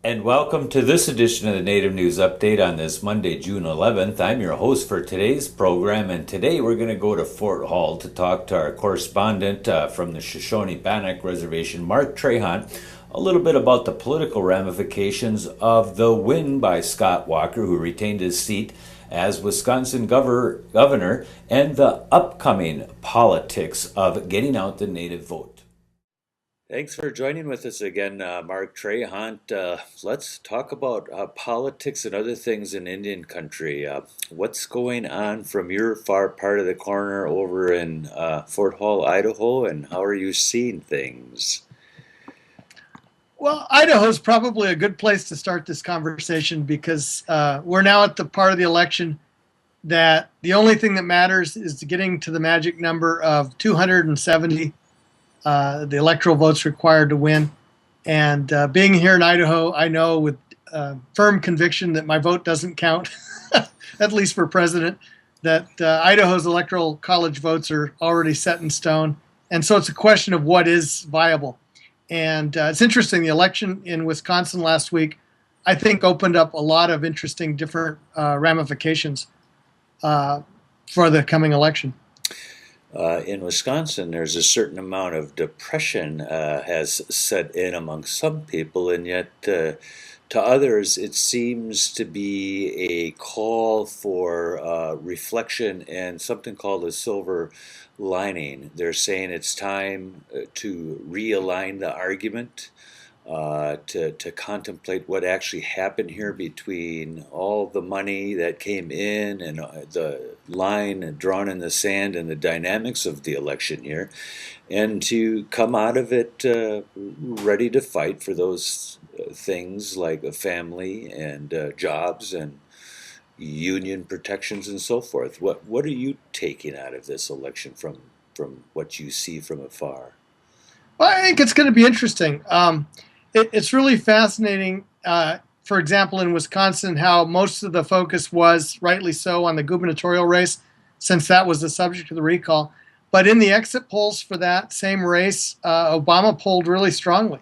And welcome to this edition of the Native News Update on this Monday, June 11th. I'm your host for today's program, and today we're going to go to Fort Hall to talk to our correspondent from the Shoshone Bannock Reservation, Mark Trahant, a little bit about the political ramifications of the win by Scott Walker, who retained his seat as Wisconsin governor, and the upcoming politics of getting out the Native vote. Thanks for joining with us again, Mark Trahant. Let's talk about politics and other things in Indian country. What's going on from your far part of the corner over in Fort Hall, Idaho, and how are you seeing things? Well, Idaho is probably a good place to start this conversation because we're now at the part of the election that the only thing that matters is getting to the magic number of 270, the electoral votes required to win. And being here in Idaho, I know with firm conviction that my vote doesn't count, at least for president, that Idaho's electoral college votes are already set in stone. And so it's a question of what is viable. And it's interesting, the election in Wisconsin last week, I think, opened up a lot of interesting different ramifications for the coming election. In Wisconsin, there's a certain amount of depression has set in among some people, and yet to others, it seems to be a call for reflection and something called a silver lining. They're saying it's time to realign the argument, to contemplate what actually happened here between all the money that came in and the line drawn in the sand and the dynamics of the election here, and to come out of it ready to fight for those things like a family and jobs and union protections and so forth. What are you taking out of this election from what you see from afar? Well, I think it's going to be interesting. It's really fascinating, for example, in Wisconsin, how most of the focus was, rightly so, on the gubernatorial race, since that was the subject of the recall. But in the exit polls for that same race, Obama polled really strongly.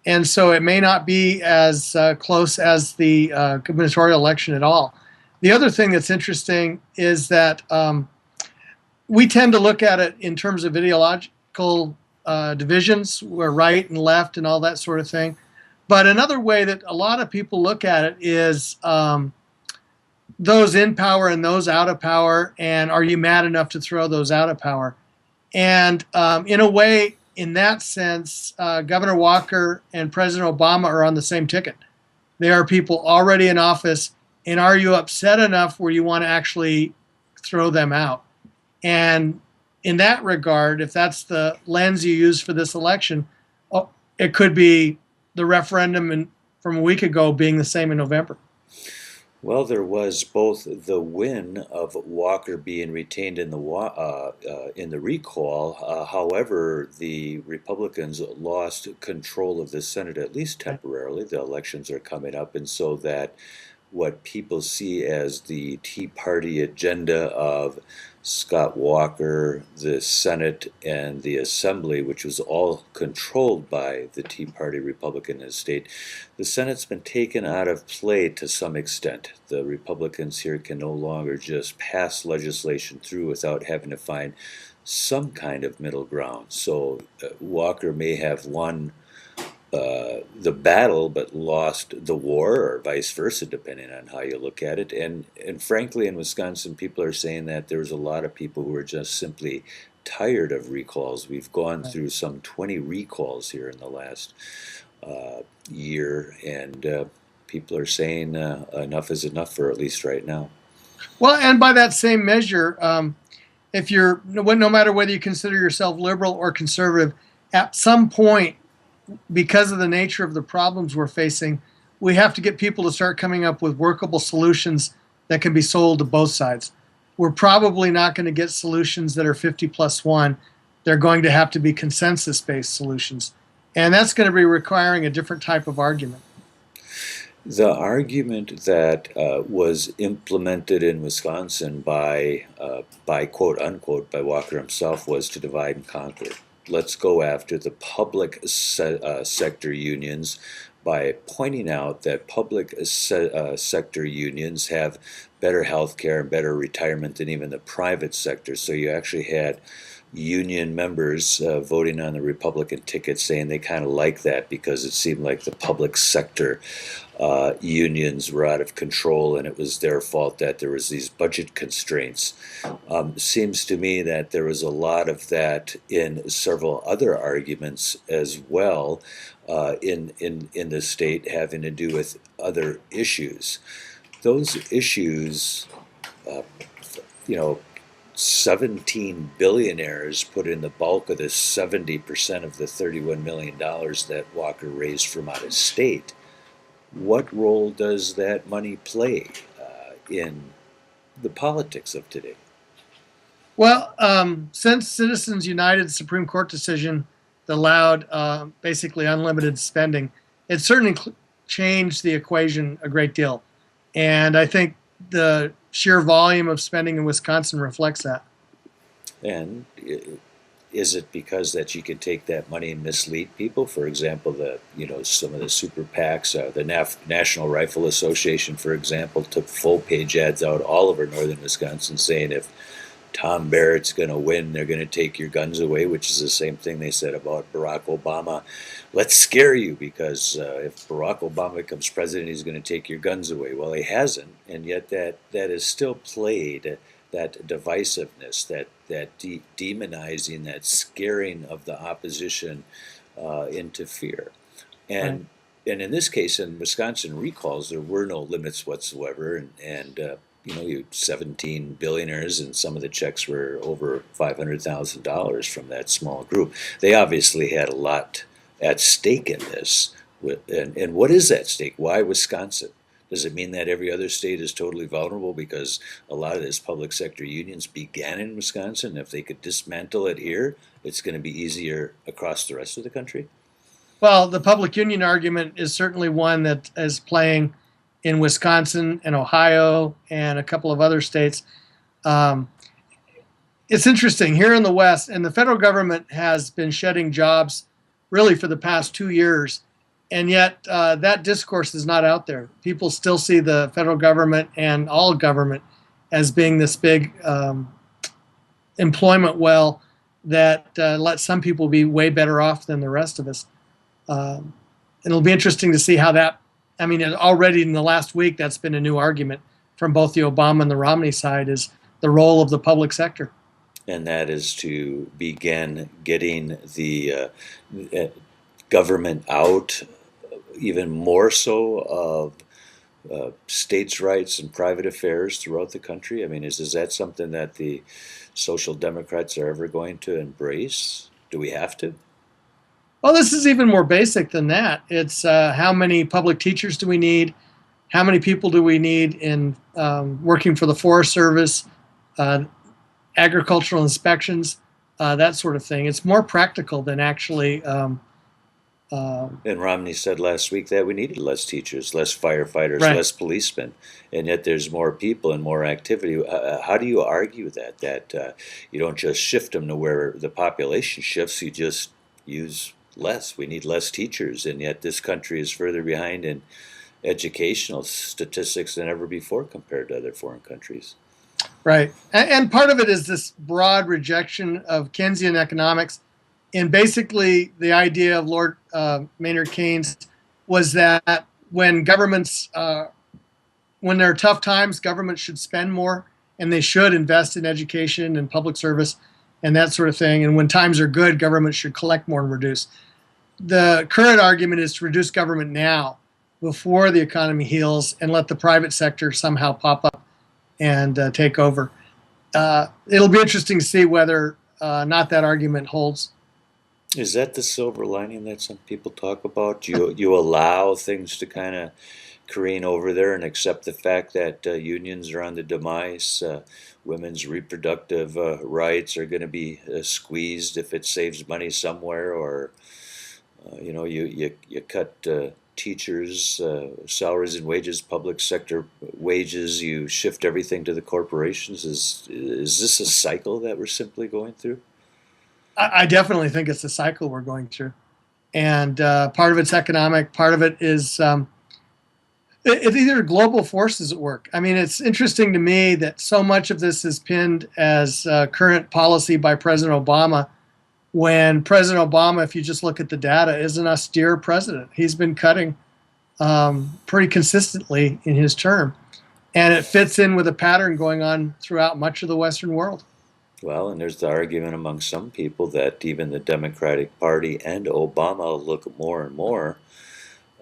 And so it may not be as close as the gubernatorial election at all. The other thing that's interesting is that we tend to look at it in terms of ideological divisions, where right and left and all that sort of thing. But another way that a lot of people look at it is those in power and those out of power, and are you mad enough to throw those out of power? And in a way, in that sense, Governor Walker and President Obama are on the same ticket. They are people already in office, and are you upset enough where you want to actually throw them out? And in that regard, if that's the lens you use for this election, it could be the referendum from a week ago being the same in November. Well, there was both the win of Walker being retained in the recall. However, the Republicans lost control of the Senate, at least temporarily. The elections are coming up, and so that what people see as the Tea Party agenda of Scott Walker, the Senate, and the Assembly, which was all controlled by the Tea Party Republican in the state, the Senate's been taken out of play to some extent. The Republicans here can no longer just pass legislation through without having to find some kind of middle ground. So Walker may have won the battle but lost the war, or vice versa, depending on how you look at it. And frankly, in Wisconsin, people are saying that there's a lot of people who are just simply tired of recalls. We've gone through some 20 recalls here in the last year, and people are saying enough is enough for at least right now. Well, and by that same measure, if you're, no matter whether you consider yourself liberal or conservative, at some point, because of the nature of the problems we're facing, we have to get people to start coming up with workable solutions that can be sold to both sides. We're probably not going to get solutions that are 50+1. They're going to have to be consensus-based solutions. And that's going to be requiring a different type of argument. The argument that was implemented in Wisconsin by quote unquote by Walker himself was to divide and conquer. Let's go after the public sector unions by pointing out that public sector unions have better health care and better retirement than even the private sector. So you actually had union members voting on the Republican ticket saying they kind of like that because it seemed like the public sector unions were out of control and it was their fault that there was these budget constraints. Seems to me that there was a lot of that in several other arguments as well in the state having to do with other issues. Those issues, uh, you know, 17 billionaires put in the bulk of the 70% of the $31 million that Walker raised from out of state. What role does that money play in the politics of today? Well, since Citizens United Supreme Court decision that allowed basically unlimited spending, it certainly changed the equation a great deal. And I think the sheer volume of spending in Wisconsin reflects that. And is it because that you can take that money and mislead people? For example, some of the super PACs, the National Rifle Association, for example, took full page ads out all over northern Wisconsin saying if Tom Barrett's going to win, they're going to take your guns away, which is the same thing they said about Barack Obama. Let's scare you because if Barack Obama becomes president, he's going to take your guns away. Well, he hasn't, and yet that is still played, that divisiveness, that demonizing, that scaring of the opposition into fear. Right. And in this case, in Wisconsin recalls, there were no limits whatsoever, you 17 billionaires, and some of the checks were over $500,000 from that small group. They obviously had a lot at stake in this. And what is that stake? Why Wisconsin? Does it mean that every other state is totally vulnerable because a lot of this public sector unions began in Wisconsin? If they could dismantle it here, it's going to be easier across the rest of the country? Well, the public union argument is certainly one that is playing in Wisconsin and Ohio and a couple of other states. Um, it's interesting here in the West, and the federal government has been shedding jobs really for the past 2 years, and yet that discourse is not out there. People still see the federal government and all government as being this big employment well that lets some people be way better off than the rest of us. It'll be interesting to see how that. I mean, already in the last week, that's been a new argument from both the Obama and the Romney side, is the role of the public sector. And that is to begin getting the government out even more so of states' rights and private affairs throughout the country. I mean, is that something that the social democrats are ever going to embrace? Do we have to? Well, this is even more basic than that. It's how many public teachers do we need? How many people do we need in working for the Forest Service, agricultural inspections, that sort of thing? It's more practical than actually. And Romney said last week that we needed less teachers, less firefighters, Right. less policemen, and yet there's more people and more activity. How do you argue that you don't just shift them to where the population shifts? You just use less. We need less teachers, and yet this country is further behind in educational statistics than ever before compared to other foreign countries. Right. And part of it is this broad rejection of Keynesian economics. And basically, the idea of Lord Maynard Keynes was that when governments, when there are tough times, governments should spend more and they should invest in education and public service and that sort of thing. And when times are good, government should collect more and reduce. The current argument is to reduce government now before the economy heals and let the private sector somehow pop up and take over. It'll be interesting to see whether not that argument holds. Is that the silver lining that some people talk about? You allow things to kind of careen over there and accept the fact that unions are on the demise. Women's reproductive rights are going to be squeezed if it saves money somewhere, or you cut teachers' salaries and wages, public sector wages. You shift everything to the corporations. Is this a cycle that we're simply going through? I definitely think it's a cycle we're going through. and part of it's economic, part of it is it's either global forces at work. I mean, it's interesting to me that so much of this is pinned as current policy by President Obama, when President Obama, if you just look at the data, is an austere president. He's been cutting pretty consistently in his term, and it fits in with a pattern going on throughout much of the Western world. Well, and there's the argument among some people that even the Democratic Party and Obama look more and more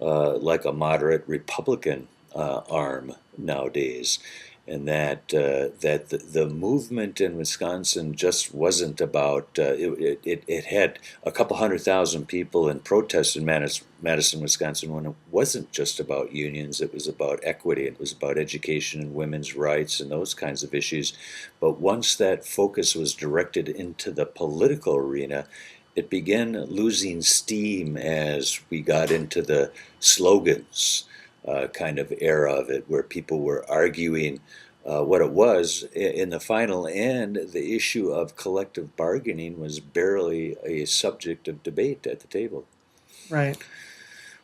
like a moderate Republican arm nowadays, and that the movement in Wisconsin just wasn't about it had a couple 100,000 people in protest in Madison, Wisconsin, when it wasn't just about unions. It was about equity, it was about education and women's rights and those kinds of issues. But once that focus was directed into the political arena, it began losing steam as we got into the slogans kind of era of it, where people were arguing what it was. In the final end, the issue of collective bargaining was barely a subject of debate at the table. Right.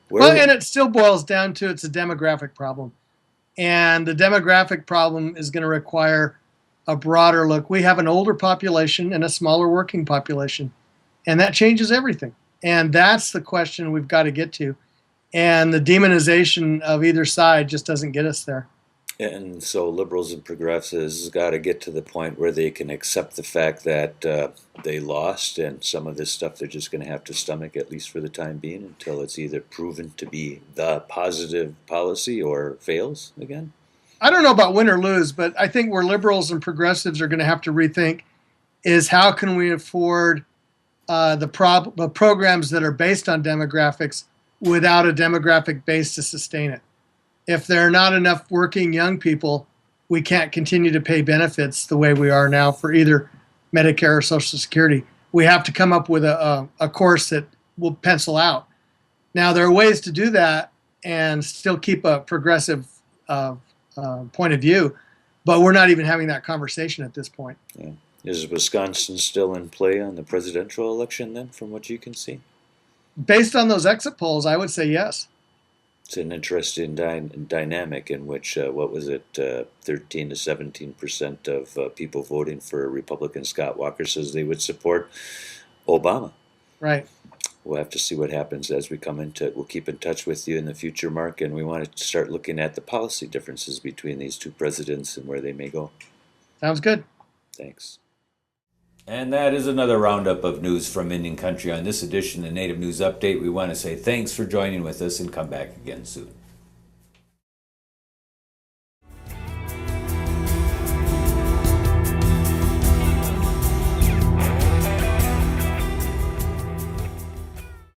Where, Well, and it still boils down to it's a demographic problem. And the demographic problem is going to require a broader look. We have an older population and a smaller working population, and that changes everything. And that's the question we've got to get to. And the demonization of either side just doesn't get us there. and so liberals and progressives got to get to the point where they can accept the fact that they lost, and some of this stuff they're just going to have to stomach, at least for the time being, until it's either proven to be the positive policy or fails again. I don't know about win or lose, but I think where liberals and progressives are going to have to rethink is how can we afford the programs that are based on demographics without a demographic base to sustain it. If there are not enough working young people, we can't continue to pay benefits the way we are now for either Medicare or Social Security. We have to come up with a course that will pencil out. Now, there are ways to do that and still keep a progressive point of view, but we're not even having that conversation at this point. Yeah. Is Wisconsin still in play on the presidential election then, from what you can see? Based on those exit polls, I would say yes. It's an interesting dynamic in which, what was it, 13 to 17% of people voting for Republican Scott Walker says they would support Obama. Right. We'll have to see what happens as we come into it. We'll keep in touch with you in the future, Mark, and we want to start looking at the policy differences between these two presidents and where they may go. Sounds good. Thanks. And that is another roundup of news from Indian Country. On this edition of Native News Update, we want to say thanks for joining with us and come back again soon.